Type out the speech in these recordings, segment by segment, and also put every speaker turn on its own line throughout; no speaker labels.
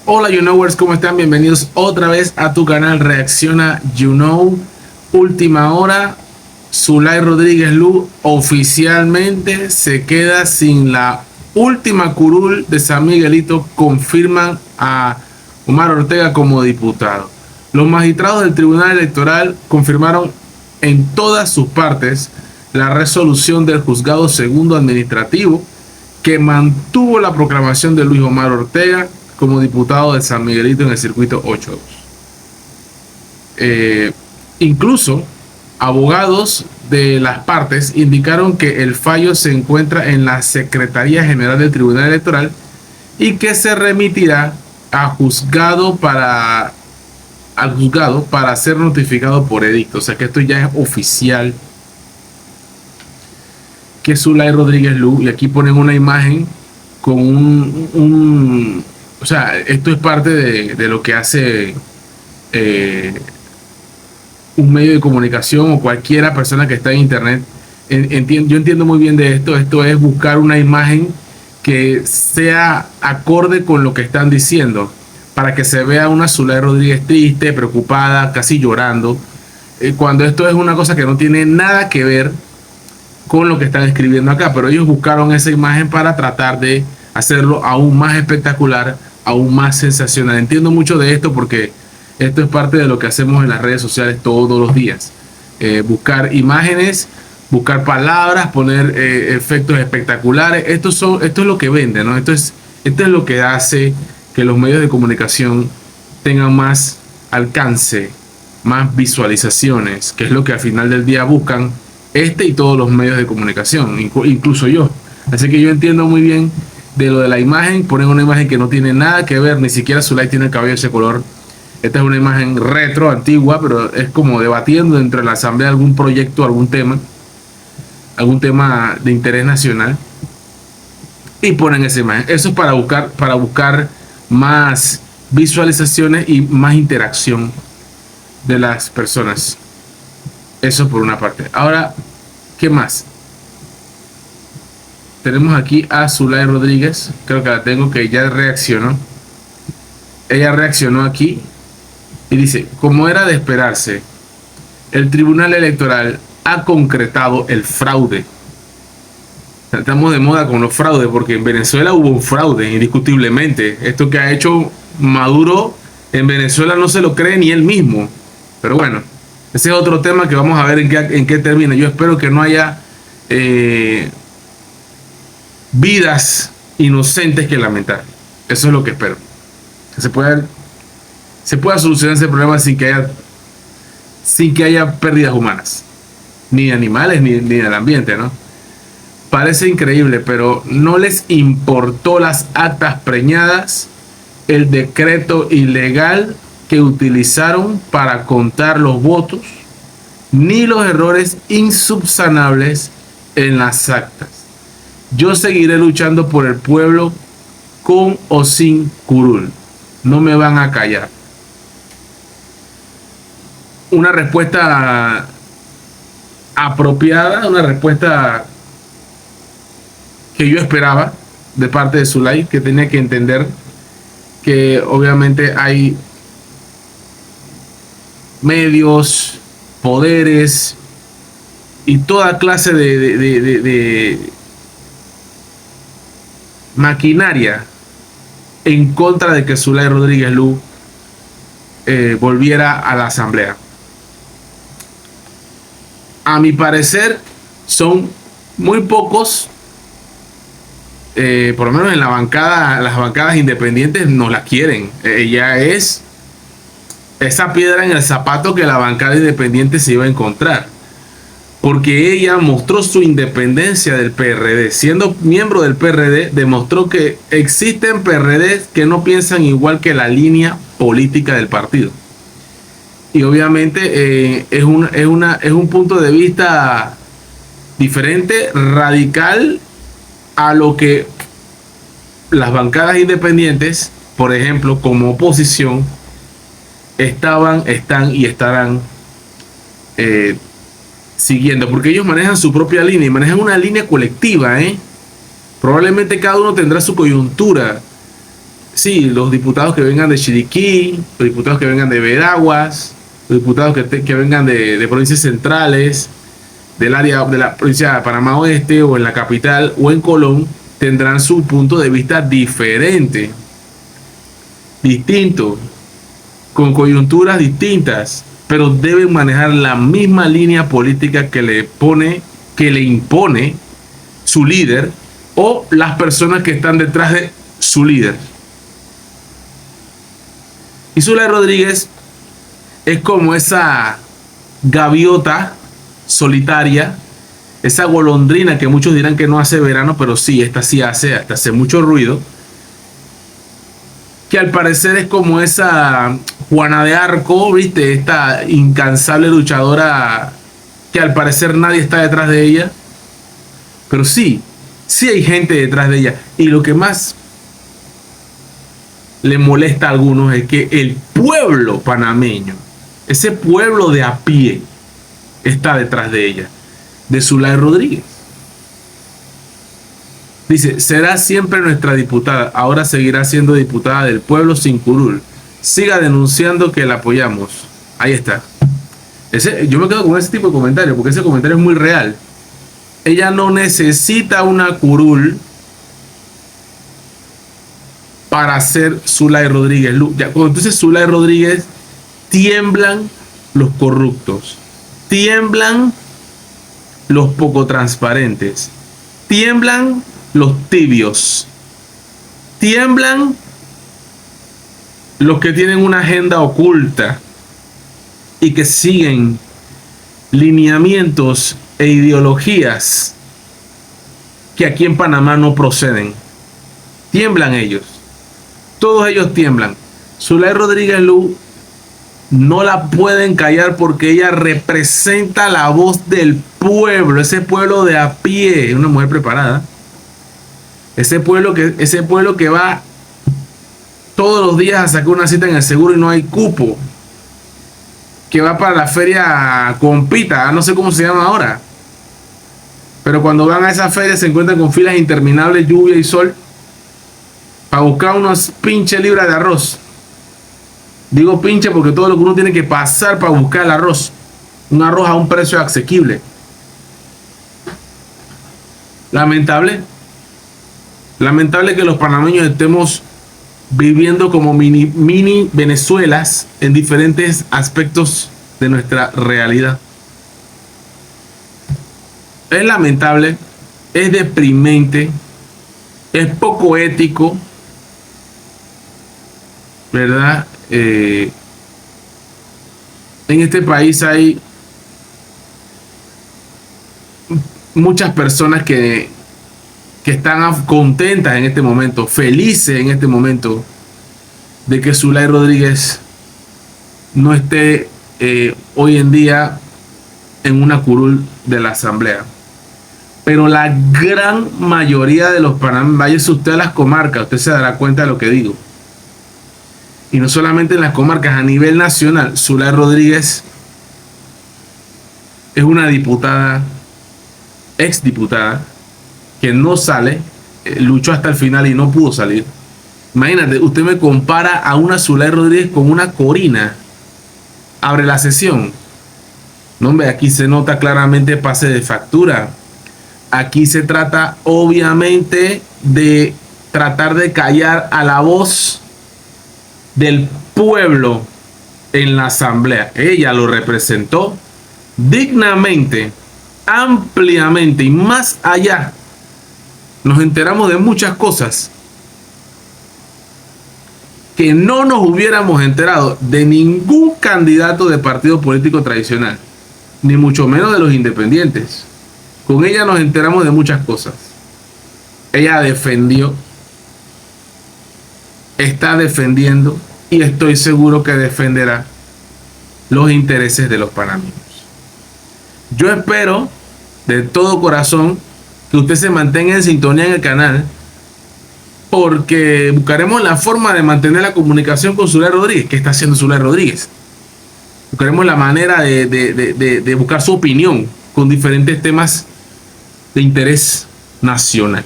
Hola YouKnowers, ¿cómo están? Bienvenidos otra vez a tu canal Reacciona YouKnow. Última hora, Zulay Rodríguez Lu oficialmente se queda sin la última curul de San Miguelito. Confirman a Omar Ortega como diputado. Los magistrados del Tribunal Electoral confirmaron en todas sus partes la resolución del Juzgado Segundo Administrativo que mantuvo la proclamación de Luis Omar Ortega como diputado de San Miguelito en el circuito 8-2. Incluso abogados de las partes indicaron que el fallo se encuentra en la Secretaría General del Tribunal Electoral y que se remitirá al juzgado para ser notificado por edicto. O sea que esto ya es oficial, que Zulay Rodríguez Lu, y aquí ponen una imagen con o sea, esto es parte de lo que hace un medio de comunicación o cualquiera persona que está en internet. Yo entiendo muy bien de esto. Esto es buscar una imagen que sea acorde con lo que están diciendo, para que se vea una Zulay Rodríguez triste, preocupada, casi llorando, cuando esto es una cosa que no tiene nada que ver con lo que están escribiendo acá. Pero ellos buscaron esa imagen para tratar de hacerlo aún más espectacular, aún más sensacional. Entiendo mucho de esto porque esto es parte de lo que hacemos en las redes sociales todos los días. Buscar imágenes, buscar palabras, poner efectos espectaculares. Esto es lo que vende, ¿no? Esto es lo que hace que los medios de comunicación tengan más alcance, más visualizaciones, que es lo que al final del día buscan y todos los medios de comunicación, incluso yo. Así que yo entiendo muy bien de lo de la imagen. Ponen una imagen que no tiene nada que ver, ni siquiera Zulay tiene el cabello de ese color. Esta es una imagen retro, antigua, pero es como debatiendo dentro de la asamblea algún proyecto, algún tema de interés nacional, y ponen esa imagen. Eso es para buscar más visualizaciones y más interacción de las personas. Eso por una parte. Ahora, ¿qué más? Tenemos aquí a Zulay Rodríguez, creo que la tengo, que ya reaccionó. Ella reaccionó aquí y dice: como era de esperarse, el Tribunal Electoral ha concretado el fraude. Estamos de moda con los fraudes, porque en Venezuela hubo un fraude, indiscutiblemente. Esto que ha hecho Maduro en Venezuela no se lo cree ni él mismo. Pero bueno, ese es otro tema que vamos a ver en qué termina. Yo espero que no haya vidas inocentes que lamentar. Eso es lo que espero. Que se pueda solucionar ese problema sin que haya pérdidas humanas, ni de animales, ni del ambiente, ¿no? Parece increíble, pero no les importó las actas preñadas, el decreto ilegal que utilizaron para contar los votos, ni los errores insubsanables en las actas. Yo seguiré luchando por el pueblo, con o sin curul. No me van a callar. Una respuesta apropiada, una respuesta que yo esperaba de parte de Zulay, que tenía que entender que obviamente hay medios, poderes y toda clase de maquinaria en contra de que Zulay Rodríguez Lu volviera a la asamblea. A mi parecer son muy pocos, por lo menos en la bancada. Las bancadas independientes no las quieren. Ella es esa piedra en el zapato que la bancada independiente se iba a encontrar, porque ella mostró su independencia del PRD. Siendo miembro del PRD, demostró que existen PRD que no piensan igual que la línea política del partido. Y obviamente es un punto de vista diferente, radical, a lo que las bancadas independientes, por ejemplo, como oposición, están y estarán siguiendo, porque ellos manejan su propia línea y manejan una línea colectiva. Probablemente cada uno tendrá su coyuntura sí, los diputados que vengan de Chiriquí, los diputados que vengan de Veraguas, los diputados que vengan de provincias centrales, del área de la provincia de Panamá Oeste o en la capital o en Colón, tendrán su punto de vista diferente, distinto, con coyunturas distintas, pero deben manejar la misma línea política que le impone su líder o las personas que están detrás de su líder. Y Zulay Rodríguez es como esa gaviota solitaria, esa golondrina que muchos dirán que no hace verano, pero sí, esta sí hace, hasta hace mucho ruido, que al parecer es como esa Juana de Arco, ¿viste? Esta incansable luchadora que al parecer nadie está detrás de ella, pero sí, sí hay gente detrás de ella. Y lo que más le molesta a algunos es que el pueblo panameño, ese pueblo de a pie, está detrás de ella, de Zulay Rodríguez. Dice, será siempre nuestra diputada, ahora seguirá siendo diputada del pueblo sin curul. Siga denunciando que la apoyamos. Ahí está. Yo me quedo con ese tipo de comentario, porque ese comentario es muy real. Ella no necesita una curul para ser Zulay Rodríguez. Ya, cuando tú dices Zulay Rodríguez, tiemblan los corruptos, tiemblan los poco transparentes, tiemblan los tibios, tiemblan los que tienen una agenda oculta y que siguen lineamientos e ideologías que aquí en Panamá no proceden. Tiemblan ellos, todos ellos tiemblan. Zulay Rodríguez Lu no la pueden callar porque ella representa la voz del pueblo, ese pueblo de a pie, una mujer preparada. Ese pueblo que va todos los días a sacar una cita en el seguro y no hay cupo. Que va para la feria Compita, no sé cómo se llama ahora. Pero cuando van a esa feria se encuentran con filas interminables, lluvia y sol, para buscar unos pinches libras de arroz. Digo pinche porque todo lo que uno tiene que pasar para buscar el arroz. Un arroz a un precio asequible. Lamentable. Lamentable que los panameños estemos viviendo como mini Venezuelas en diferentes aspectos de nuestra realidad. Es lamentable, es deprimente, es poco ético, ¿verdad? En este país hay muchas personas que están contentas en este momento, felices en este momento de que Zulay Rodríguez no esté hoy en día en una curul de la asamblea. Pero la gran mayoría de los panameños, váyase usted a las comarcas, usted se dará cuenta de lo que digo. Y no solamente en las comarcas, a nivel nacional, Zulay Rodríguez es una diputada, exdiputada, que no sale, luchó hasta el final y no pudo salir. Imagínate, usted me compara a una Zulay Rodríguez con una Corina. Abre la sesión. No, hombre, aquí se nota claramente pase de factura. Aquí se trata obviamente de tratar de callar a la voz del pueblo en la asamblea. Ella lo representó dignamente, ampliamente y más allá. Nos enteramos de muchas cosas que no nos hubiéramos enterado de ningún candidato de partido político tradicional, ni mucho menos de los independientes. Con ella nos enteramos de muchas cosas. Ella defendió, está defendiendo y estoy seguro que defenderá los intereses de los panameños. Yo espero de todo corazón que usted se mantenga en sintonía en el canal, porque buscaremos la forma de mantener la comunicación con Zulay Rodríguez. ¿Qué está haciendo Zulay Rodríguez? Buscaremos la manera de buscar su opinión con diferentes temas de interés nacional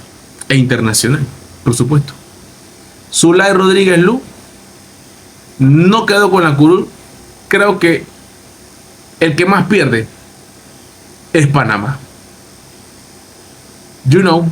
e internacional, por supuesto. Zulay Rodríguez Lu no quedó con la curul. Creo que el que más pierde es Panamá. You know.